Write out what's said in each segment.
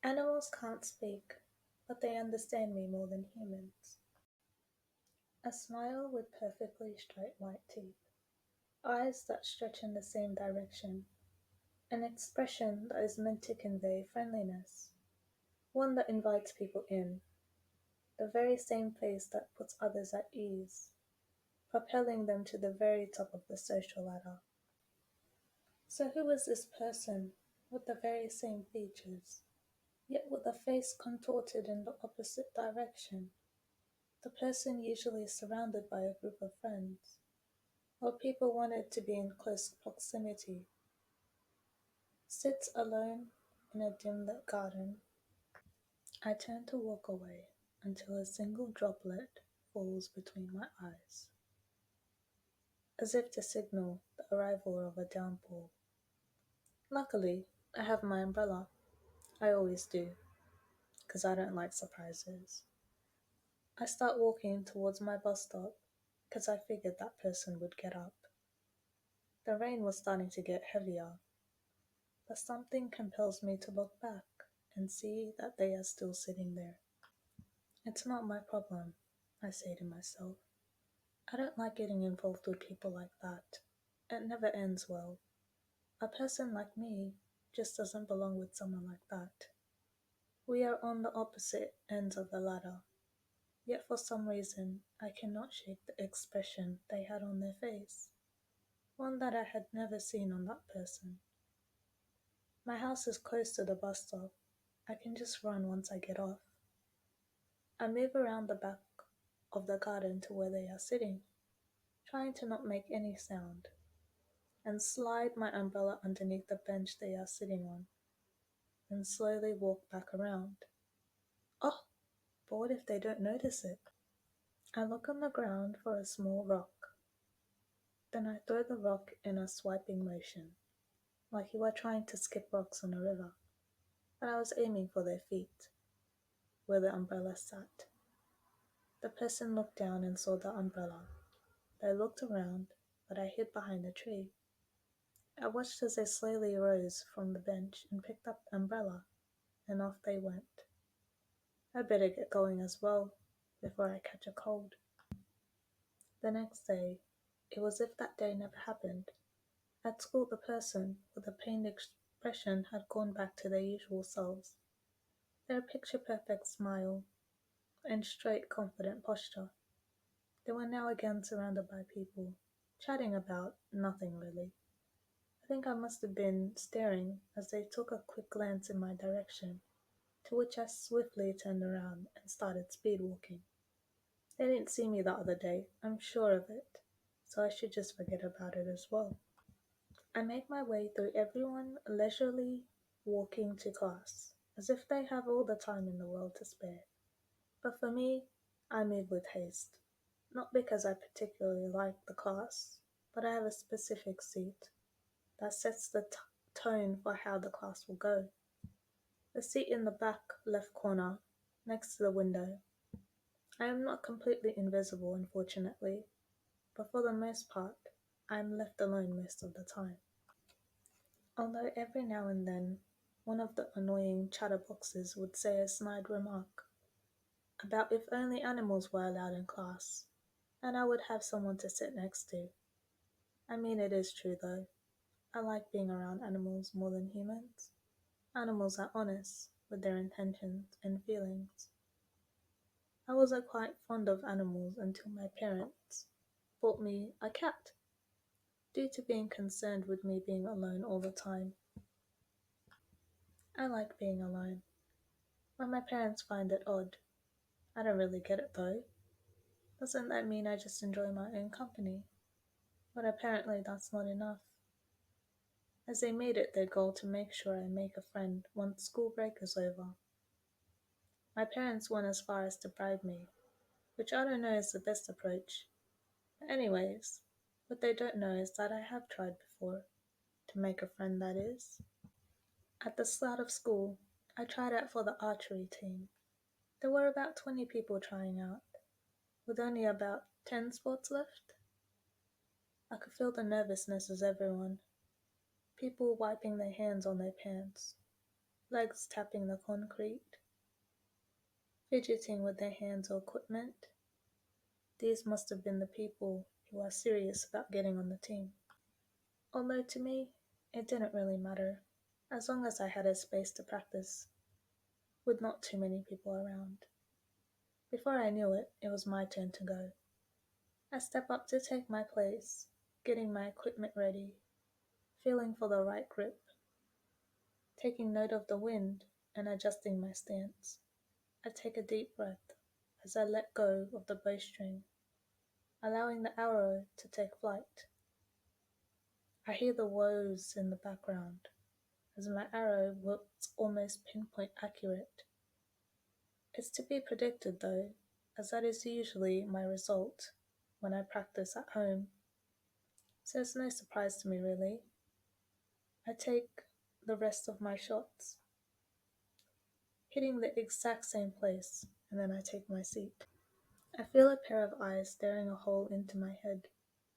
Animals can't speak, but they understand me more than humans. A smile with perfectly straight white teeth, eyes that stretch in the same direction, an expression that is meant to convey friendliness, one that invites people in, the very same face that puts others at ease, propelling them to the very top of the social ladder. So who is this person with the very same features, yet with a face contorted in the opposite direction? The person usually surrounded by a group of friends, or people wanted to be in close proximity, sits alone in a dim lit garden. I turn to walk away until a single droplet falls between my eyes, as if to signal the arrival of a downpour. Luckily, I have my umbrella. I always do, 'cause I don't like surprises. I start walking towards my bus stop, 'cause I figured that person would get up. The rain was starting to get heavier, but something compels me to look back and see that they are still sitting there. It's not my problem, I say to myself. I don't like getting involved with people like that. It never ends well. A person like me just doesn't belong with someone like that. We are on the opposite ends of the ladder, yet for some reason I cannot shake the expression they had on their face, one that I had never seen on that person. My house is close to the bus stop. I can just run once I get off. I move around the back of the garden to where they are sitting, trying to not make any sound, and slide my umbrella underneath the bench they are sitting on, and slowly walk back around. Oh, but what if they don't notice it? I look on the ground for a small rock. Then I throw the rock in a swiping motion, like you are trying to skip rocks on a river, but I was aiming for their feet, where the umbrella sat. The person looked down and saw the umbrella. They looked around, but I hid behind a tree. I watched as they slowly rose from the bench and picked up the umbrella, and off they went. I better get going as well, before I catch a cold. The next day, it was as if that day never happened. At school, the person with a pained expression had gone back to their usual selves, their picture-perfect smile and straight, confident posture. They were now again surrounded by people, chatting about nothing really. I think I must have been staring as they took a quick glance in my direction, to which I swiftly turned around and started speed walking. They didn't see me the other day, I'm sure of it, so I should just forget about it as well. I make my way through everyone leisurely walking to class, as if they have all the time in the world to spare. But for me, I move with haste, not because I particularly like the class, but I have a specific seat that sets the tone for how the class will go. The seat in the back left corner, next to the window. I am not completely invisible, unfortunately, but for the most part, I am left alone most of the time. Although every now and then, one of the annoying chatterboxes would say a snide remark about if only animals were allowed in class, and I would have someone to sit next to. I mean, it is true though. I like being around animals more than humans. Animals are honest with their intentions and feelings. I wasn't quite fond of animals until my parents bought me a cat, due to being concerned with me being alone all the time. I like being alone, but my parents find it odd. I don't really get it though. Doesn't that mean I just enjoy my own company? But apparently that's not enough, as they made it their goal to make sure I make a friend once school break is over. My parents went as far as to bribe me, which I don't know is the best approach. But anyways, what they don't know is that I have tried before, to make a friend that is. At the start of school, I tried out for the archery team. There were about 20 people trying out, with only about 10 spots left. I could feel the nervousness as everyone, people wiping their hands on their pants. legs tapping the concrete, fidgeting with their hands or equipment. These must have been the people who are serious about getting on the team. Although to me, it didn't really matter, as long as I had a space to practice, with not too many people around. Before I knew it, it was my turn to go. I step up to take my place, getting my equipment ready, feeling for the right grip, taking note of the wind and adjusting my stance. I take a deep breath as I let go of the bowstring, allowing the arrow to take flight. I hear the woes in the background as my arrow looks almost pinpoint accurate. It's to be predicted though, as that is usually my result when I practice at home, so it's no surprise to me really. I take the rest of my shots, hitting the exact same place, and then I take my seat. I feel a pair of eyes staring a hole into my head.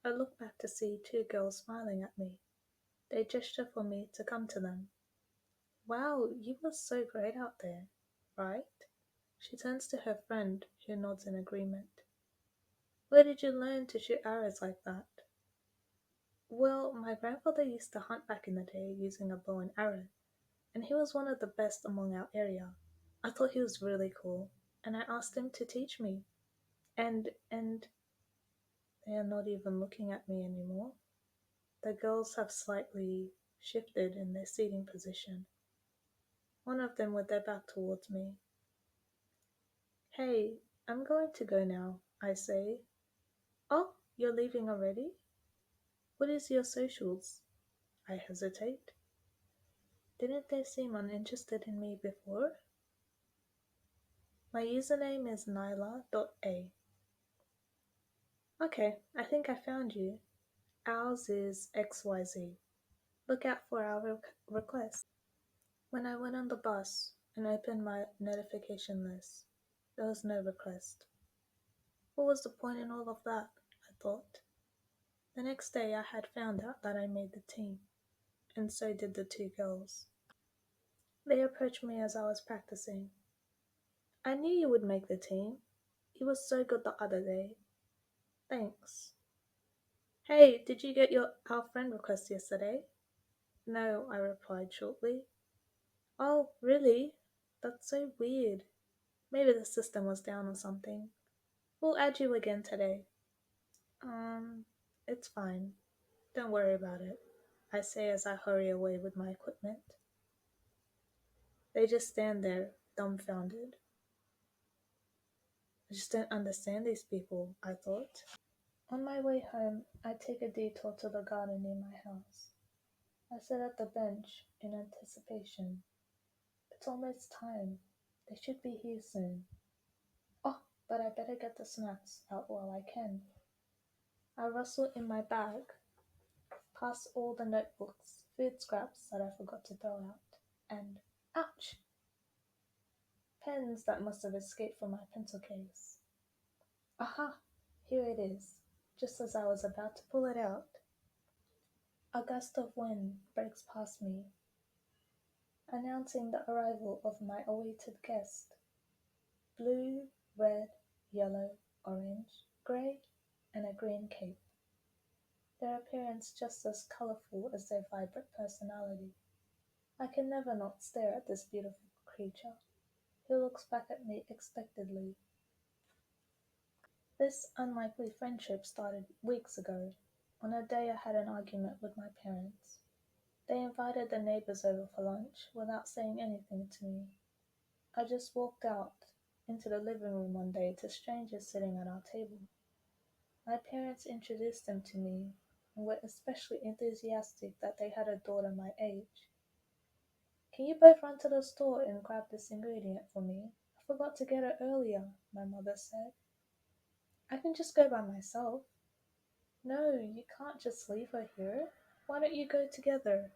I look back to see two girls smiling at me. They gesture for me to come to them. Wow, you were so great out there, right? She turns to her friend, who nods in agreement. Where did you learn to shoot arrows like that? Well, my grandfather used to hunt back in the day using a bow and arrow, and he was one of the best among our area. I thought he was really cool, and I asked him to teach me. And they are not even looking at me anymore. The girls have slightly shifted in their seating position, one of them with their back towards me. Hey, I'm going to go now, I say. Oh, you're leaving already? What is your socials? I hesitate. Didn't they seem uninterested in me before? My username is Nyla.a. Okay, I think I found you. Ours is XYZ. Look out for our request. When I went on the bus and opened my notification list, there was no request. What was the point in all of that? I thought. The next day I had found out that I made the team, and so did the two girls. They approached me as I was practicing. I knew you would make the team. You were so good the other day. Thanks. Hey, did you get our friend request yesterday? No, I replied shortly. Oh, really? That's so weird. Maybe the system was down or something. We'll add you again today. Um, it's fine. Don't worry about it, I say as I hurry away with my equipment. They just stand there, dumbfounded. I just don't understand these people, I thought. On my way home, I take a detour to the garden near my house. I sit at the bench in anticipation. It's almost time. They should be here soon. Oh, but I better get the snacks out while I can. I rustle in my bag, past all the notebooks, food scraps that I forgot to throw out, and ouch! Pens that must have escaped from my pencil case. Aha! Here it is. Just as I was about to pull it out, a gust of wind breaks past me, announcing the arrival of my awaited guest. Blue, red, yellow, orange, grey, and a green cape. Their appearance just as colourful as their vibrant personality. I can never not stare at this beautiful creature, who looks back at me expectantly. This unlikely friendship started weeks ago, on a day I had an argument with my parents. They invited the neighbors over for lunch without saying anything to me. I just walked out into the living room one day to strangers sitting at our table. My parents introduced them to me and were especially enthusiastic that they had a daughter my age. Can you both run to the store and grab this ingredient for me? I forgot to get it earlier, my mother said. I can just go by myself. No, you can't just leave her here. Why don't you go together?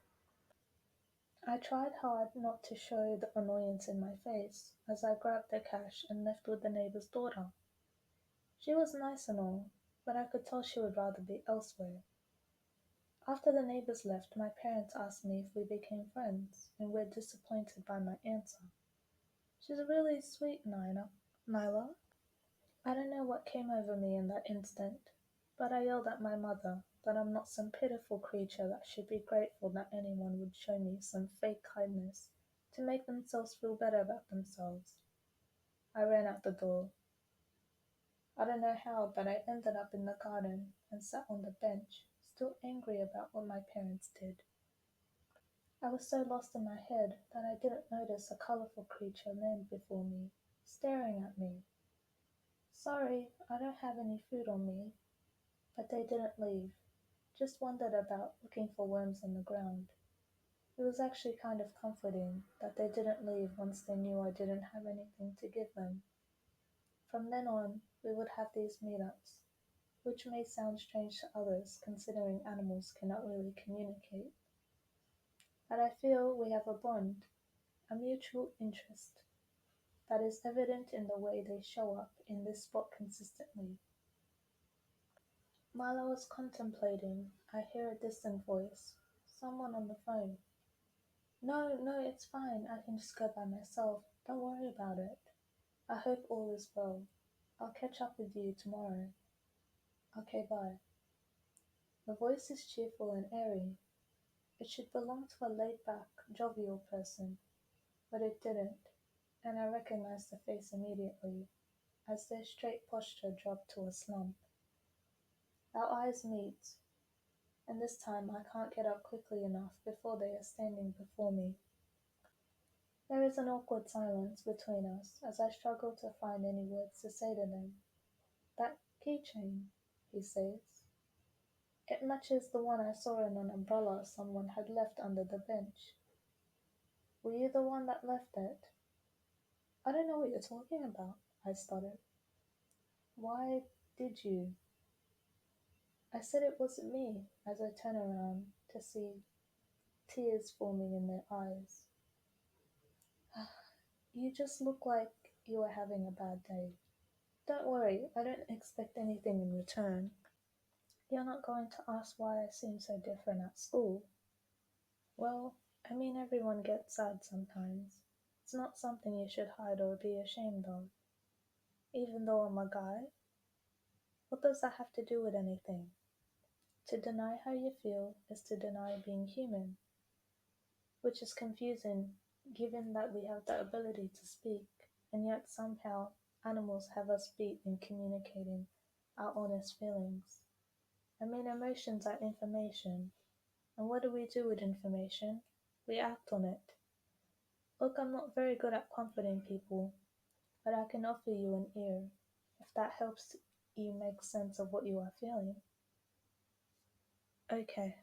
I tried hard not to show the annoyance in my face as I grabbed the cash and left with the neighbor's daughter. She was nice and all, but I could tell she would rather be elsewhere. After the neighbors left, my parents asked me if we became friends, and were disappointed by my answer. She's really sweet, Nyla. I don't know what came over me in that instant, but I yelled at my mother that I'm not some pitiful creature that should be grateful that anyone would show me some fake kindness to make themselves feel better about themselves. I ran out the door. I don't know how, but I ended up in the garden and sat on the bench, still angry about what my parents did. I was so lost in my head that I didn't notice a colorful creature land before me, staring at me. Sorry, I don't have any food on me, but they didn't leave, just wandered about looking for worms on the ground. It was actually kind of comforting that they didn't leave once they knew I didn't have anything to give them. From then on, we would have these meetups, which may sound strange to others considering animals cannot really communicate. But I feel we have a bond, a mutual interest, that is evident in the way they show up in this spot consistently. While I was contemplating, I hear a distant voice, someone on the phone. No, no, it's fine. I can just go by myself. Don't worry about it. I hope all is well. I'll catch up with you tomorrow. Okay, bye. The voice is cheerful and airy. It should belong to a laid back, jovial person, but it didn't, and I recognized the face immediately, as their straight posture dropped to a slump. Our eyes meet, and this time I can't get up quickly enough before they are standing before me. There is an awkward silence between us as I struggle to find any words to say to them. That keychain, he says. It matches the one I saw in an umbrella someone had left under the bench. Were you the one that left it? I don't know what you're talking about, I stuttered. Why did you? I said it wasn't me as I turn around to see tears forming in their eyes. You just look like you were having a bad day. Don't worry, I don't expect anything in return. You're not going to ask why I seem so different at school. Well, I mean, everyone gets sad sometimes. It's not something you should hide or be ashamed of. Even though I'm a guy, what does that have to do with anything? To deny how you feel is to deny being human, which is confusing given that we have the ability to speak, and yet somehow animals have us beat in communicating our honest feelings. I mean, emotions are information, and what do we do with information? We act on it. Look, I'm not very good at comforting people, but I can offer you an ear, if that helps you make sense of what you are feeling. Okay,